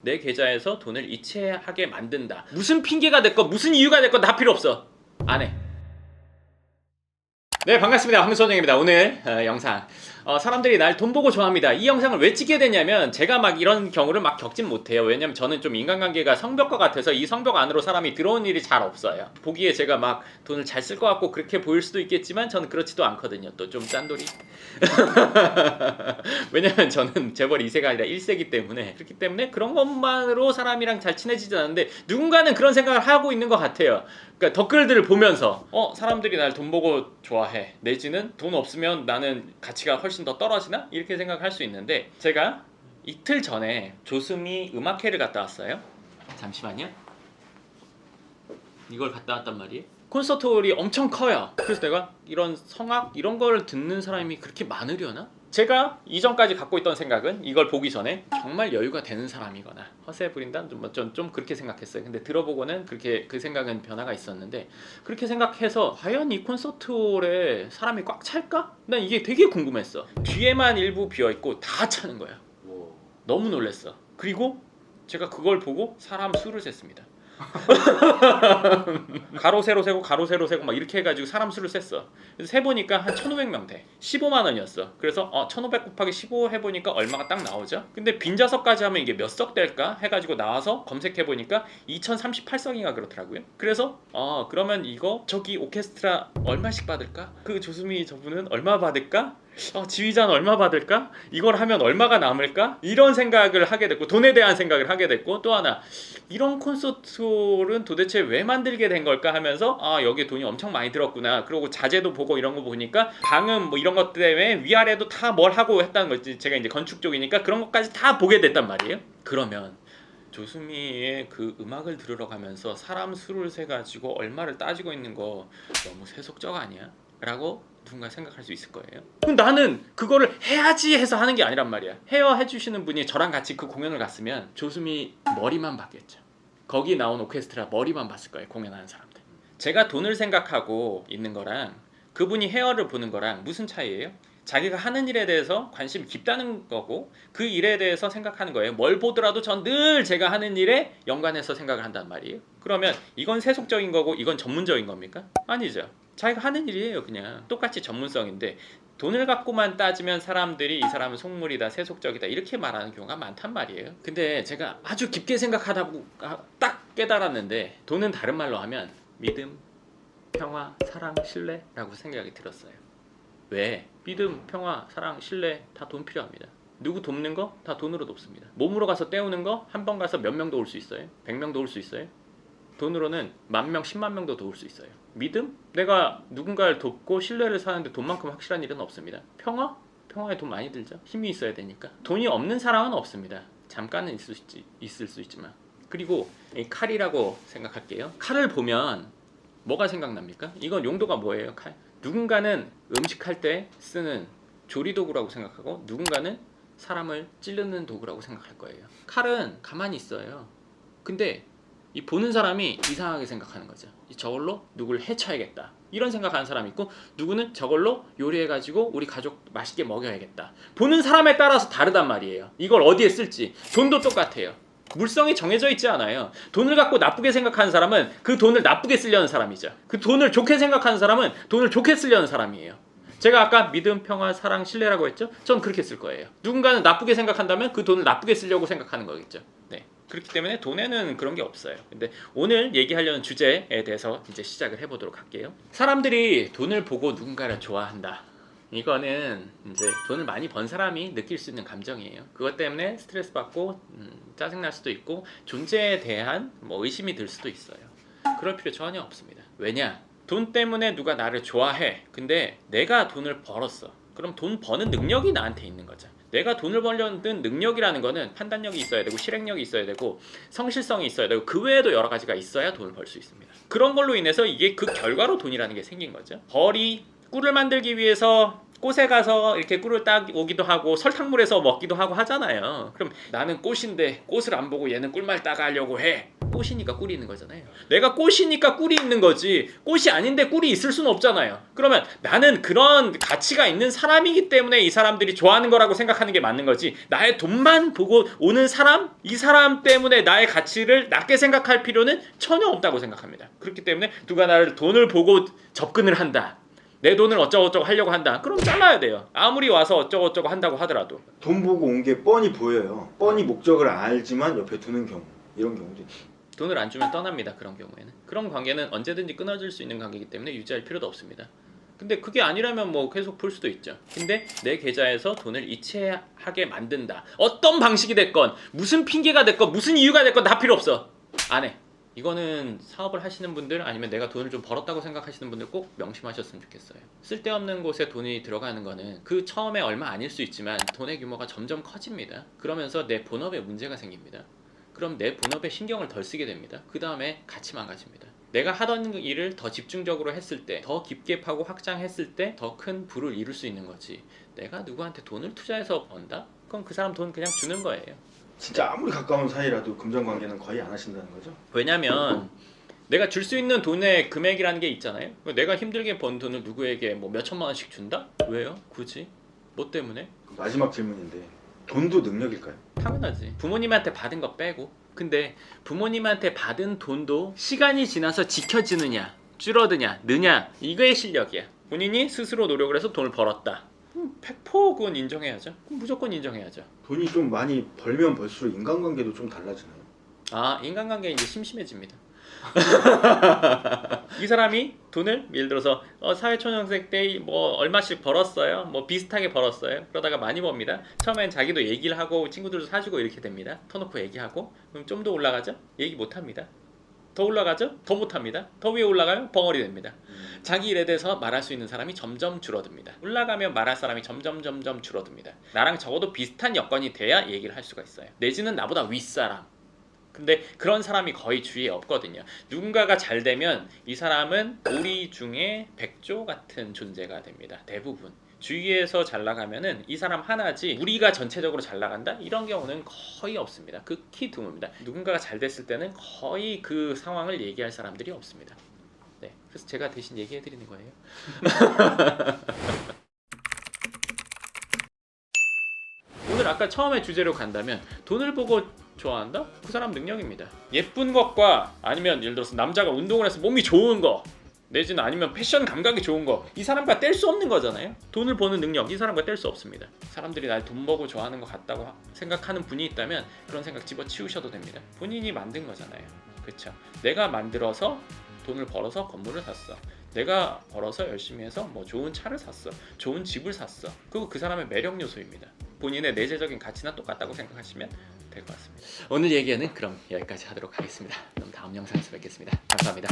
내 계좌에서 돈을 이체하게 만든다. 무슨 핑계가 됐건 무슨 이유가 됐건 다 필요 없어. 안 해. 네, 반갑습니다. 황선영입니다. 오늘 영상 사람들이 날 돈 보고 좋아합니다. 이 영상을 왜 찍게 됐냐면 제가 막 이런 경우를 막 겪진 못해요. 왜냐면 저는 좀 인간관계가 성벽과 같아서 이 성벽 안으로 사람이 들어온 일이 잘 없어요. 보기에 제가 막 돈을 잘 쓸 것 같고 그렇게 보일 수도 있겠지만 저는 그렇지도 않거든요. 또 좀 짠돌이. 왜냐면 저는 재벌 2세가 아니라 1세기 때문에, 그렇기 때문에 그런 것만으로 사람이랑 잘 친해지지 않는데 누군가는 그런 생각을 하고 있는 것 같아요. 그러니까 댓글들을 보면서 사람들이 날 돈 보고 좋아해, 내지는 돈 없으면 나는 가치가 훨씬 더 떨어지나? 이렇게 생각할 수 있는데, 제가 이틀 전에 조수미 음악회를 갔다 왔어요. 잠시만요. 이걸 갔다 왔단 말이에요. 콘서트홀이 엄청 커요. 그래서 내가 이런 성악 이런 걸 듣는 사람이 그렇게 많으려나? 제가 이전까지 갖고 있던 생각은, 이걸 보기 전에 정말 여유가 되는 사람이거나 허세 부린다? 좀 그렇게 생각했어요. 근데 들어보고는 그렇게 그 생각은 변화가 있었는데, 그렇게 생각해서 과연 이 콘서트홀에 사람이 꽉 찰까? 난 이게 되게 궁금했어. 뒤에만 일부 비어있고 다 차는 거야. 너무 놀랬어. 그리고 제가 그걸 보고 사람 수를 셌습니다. 가로 세로 세고 가로 세로 세고 막 이렇게 해가지고 사람 수를 셌어. 그래서 세보니까 한 1,500명대 15만 원이었어. 그래서 1,500 곱하기 15 해보니까 얼마가 딱 나오죠. 근데 빈좌석까지 하면 이게 몇 석 될까 해가지고 나와서 검색해보니까 2,038석인가 그렇더라고요. 그래서 그러면 이거 저기 오케스트라 얼마씩 받을까? 그 조수미 저분은 얼마 받을까? 지휘자는 얼마 받을까? 이걸 하면 얼마가 남을까? 이런 생각을 하게 됐고, 돈에 대한 생각을 하게 됐고, 또 하나, 이런 콘서트홀은 도대체 왜 만들게 된 걸까 하면서 여기에 돈이 엄청 많이 들었구나. 그리고 자재도 보고 이런 거 보니까 방음 뭐 이런 것 때문에 위아래도 다 뭘 하고 했다는 거지. 제가 이제 건축 쪽이니까 그런 것까지 다 보게 됐단 말이에요. 그러면 조수미의 그 음악을 들으러 가면서 사람 수를 세가지고 얼마를 따지고 있는 거 너무 세속적 아니야? 라고 누군가 생각할 수 있을 거예요. 그럼 나는 그거를 해야지 해서 하는 게 아니란 말이야. 헤어 해주시는 분이 저랑 같이 그 공연을 갔으면 조수미 머리만 봤겠죠. 거기 나온 오케스트라 머리만 봤을 거예요. 공연하는 사람들. 제가 돈을 생각하고 있는 거랑 그분이 헤어를 보는 거랑 무슨 차이예요? 자기가 하는 일에 대해서 관심이 깊다는 거고, 그 일에 대해서 생각하는 거예요. 뭘 보더라도 전 늘 제가 하는 일에 연관해서 생각을 한단 말이에요. 그러면 이건 세속적인 거고 이건 전문적인 겁니까? 아니죠. 자기가 하는 일이에요. 그냥 똑같이 전문성인데, 돈을 갖고만 따지면 사람들이 이 사람은 속물이다, 세속적이다 이렇게 말하는 경우가 많단 말이에요. 근데 제가 아주 깊게 생각하다 딱 깨달았는데, 돈은 다른 말로 하면 믿음, 평화, 사랑, 신뢰라고 생각이 들었어요. 왜? 믿음, 평화, 사랑, 신뢰 다 돈 필요합니다. 누구 돕는 거 다 돈으로 돕습니다. 몸으로 가서 때우는 거 한 번 가서 몇 명도 올 수 있어요? 100명도 올 수 있어요? 돈으로는 10,000명, 10만 명도 도울 수 있어요. 믿음? 내가 누군가를 돕고 신뢰를 사는데 돈만큼 확실한 일은 없습니다. 평화? 평화에 돈 많이 들죠. 힘이 있어야 되니까. 돈이 없는 사람은 없습니다. 잠깐은 있을 수 있지만. 그리고 이 칼이라고 생각할게요. 칼을 보면 뭐가 생각납니까? 이건 용도가 뭐예요? 칼. 누군가는 음식할 때 쓰는 조리도구라고 생각하고, 누군가는 사람을 찌르는 도구라고 생각할 거예요. 칼은 가만히 있어요. 근데 이 보는 사람이 이상하게 생각하는 거죠. 저걸로 누굴 해쳐야겠다 이런 생각하는 사람이 있고, 누구는 저걸로 요리해가지고 우리 가족 맛있게 먹여야겠다. 보는 사람에 따라서 다르단 말이에요. 이걸 어디에 쓸지. 돈도 똑같아요. 물성이 정해져 있지 않아요. 돈을 갖고 나쁘게 생각하는 사람은 그 돈을 나쁘게 쓰려는 사람이죠. 그 돈을 좋게 생각하는 사람은 돈을 좋게 쓰려는 사람이에요. 제가 아까 믿음, 평화, 사랑, 신뢰라고 했죠? 전 그렇게 쓸 거예요. 누군가는 나쁘게 생각한다면 그 돈을 나쁘게 쓰려고 생각하는 거겠죠. 네. 그렇기 때문에 돈에는 그런 게 없어요. 근데 오늘 얘기하려는 주제에 대해서 이제 시작을 해보도록 할게요. 사람들이 돈을 보고 누군가를 좋아한다. 이거는 이제 돈을 많이 번 사람이 느낄 수 있는 감정이에요. 그것 때문에 스트레스 받고 짜증날 수도 있고, 존재에 대한 의심이 들 수도 있어요. 그럴 필요 전혀 없습니다. 왜냐? 돈 때문에 누가 나를 좋아해. 근데 내가 돈을 벌었어. 그럼 돈 버는 능력이 나한테 있는 거죠. 내가 돈을 벌려는 능력이라는 거는 판단력이 있어야 되고, 실행력이 있어야 되고, 성실성이 있어야 되고, 그 외에도 여러 가지가 있어야 돈을 벌 수 있습니다. 그런 걸로 인해서 이게 그 결과로 돈이라는 게 생긴 거죠. 벌이 꿀을 만들기 위해서 꽃에 가서 이렇게 꿀을 따 오기도 하고 설탕물에서 먹기도 하고 하잖아요. 그럼 나는 꽃인데 꽃을 안 보고 얘는 꿀만 따가려고 해. 꽃이니까 꿀이 있는 거잖아요. 내가 꽃이니까 꿀이 있는 거지 꽃이 아닌데 꿀이 있을 수는 없잖아요. 그러면 나는 그런 가치가 있는 사람이기 때문에 이 사람들이 좋아하는 거라고 생각하는 게 맞는 거지, 나의 돈만 보고 오는 사람, 이 사람 때문에 나의 가치를 낮게 생각할 필요는 전혀 없다고 생각합니다. 그렇기 때문에 누가 나를 돈을 보고 접근을 한다, 내 돈을 어쩌고저쩌고 하려고 한다, 그럼 잘라야 돼요. 아무리 와서 어쩌고저쩌고 한다고 하더라도. 돈 보고 온 게 뻔히 보여요. 뻔히 목적을 알지만 옆에 두는 경우, 이런 경우도 있죠. 돈을 안 주면 떠납니다. 그런 경우에는. 그런 관계는 언제든지 끊어질 수 있는 관계이기 때문에 유지할 필요도 없습니다. 근데 그게 아니라면 뭐 계속 풀 수도 있죠. 근데 내 계좌에서 돈을 이체하게 만든다, 어떤 방식이 됐건 무슨 핑계가 됐건 무슨 이유가 됐건 다 필요 없어. 안 해. 이거는 사업을 하시는 분들, 아니면 내가 돈을 좀 벌었다고 생각하시는 분들 꼭 명심하셨으면 좋겠어요. 쓸데없는 곳에 돈이 들어가는 거는 그 처음에 얼마 아닐 수 있지만 돈의 규모가 점점 커집니다. 그러면서 내 본업에 문제가 생깁니다. 그럼 내 본업에 신경을 덜 쓰게 됩니다. 그 다음에 같이 망가집니다. 내가 하던 일을 더 집중적으로 했을 때, 더 깊게 파고 확장했을 때 더 큰 부를 이룰 수 있는 거지, 내가 누구한테 돈을 투자해서 번다? 그럼 그 사람 돈 그냥 주는 거예요. 진짜 아무리 가까운 사이라도 금전관계는 거의 안 하신다는 거죠? 왜냐면 내가 줄 수 있는 돈의 금액이라는 게 있잖아요. 내가 힘들게 번 돈을 누구에게 뭐 몇 천만 원씩 준다? 왜요? 굳이? 뭐 때문에? 마지막 질문인데, 돈도 능력일까요? 당연하지. 부모님한테 받은 거 빼고. 근데 부모님한테 받은 돈도 시간이 지나서 지켜지느냐, 줄어드냐, 느냐, 이거의 실력이야. 본인이 스스로 노력을 해서 돈을 벌었다, 100% 그건 인정해야죠. 그럼 무조건 인정해야죠. 돈이 좀 많이 벌면 벌수록 인간관계도 좀 달라지나요? 아, 인간관계 이제 심심해집니다. 이 사람이 돈을 예를 들어서 사회초년생 때 뭐 얼마씩 벌었어요, 뭐 비슷하게 벌었어요. 그러다가 많이 법니다. 처음엔 자기도 얘기를 하고 친구들도 사주고 이렇게 됩니다. 터놓고 얘기하고. 그럼 좀 더 올라가죠? 얘기 못합니다. 더 올라가죠? 더 못합니다. 더 위에 올라가면 벙어리 됩니다. 자기 일에 대해서 말할 수 있는 사람이 점점 줄어듭니다. 올라가면 말할 사람이 점점 줄어듭니다. 나랑 적어도 비슷한 여건이 돼야 얘기를 할 수가 있어요. 내지는 나보다 윗사람. 근데 그런 사람이 거의 주위에 없거든요. 누군가가 잘 되면 이 사람은 오리 중에 백조 같은 존재가 됩니다. 대부분. 주위에서 잘 나가면은 이 사람 하나지 우리가 전체적으로 잘 나간다? 이런 경우는 거의 없습니다. 극히 드뭅니다. 누군가가 잘 됐을 때는 거의 그 상황을 얘기할 사람들이 없습니다. 네, 그래서 제가 대신 얘기해 드리는 거예요. 오늘 아까 처음에 주제로 간다면 돈을 보고 좋아한다? 그 사람 능력입니다. 예쁜 것과 아니면 예를 들어서 남자가 운동을 해서 몸이 좋은 거, 내지는 아니면 패션 감각이 좋은 거, 이 사람과 뗄 수 없는 거잖아요. 돈을 버는 능력, 이 사람과 뗄 수 없습니다. 사람들이 날 돈 보고 좋아하는 것 같다고 생각하는 분이 있다면 그런 생각 집어치우셔도 됩니다. 본인이 만든 거잖아요. 그렇죠? 내가 만들어서 돈을 벌어서 건물을 샀어. 내가 벌어서 열심히 해서 뭐 좋은 차를 샀어. 좋은 집을 샀어. 그거 그 사람의 매력 요소입니다. 본인의 내재적인 가치나 똑같다고 생각하시면 될 것 같습니다. 오늘 얘기는 그럼 여기까지 하도록 하겠습니다. 그럼 다음 영상에서 뵙겠습니다. 감사합니다.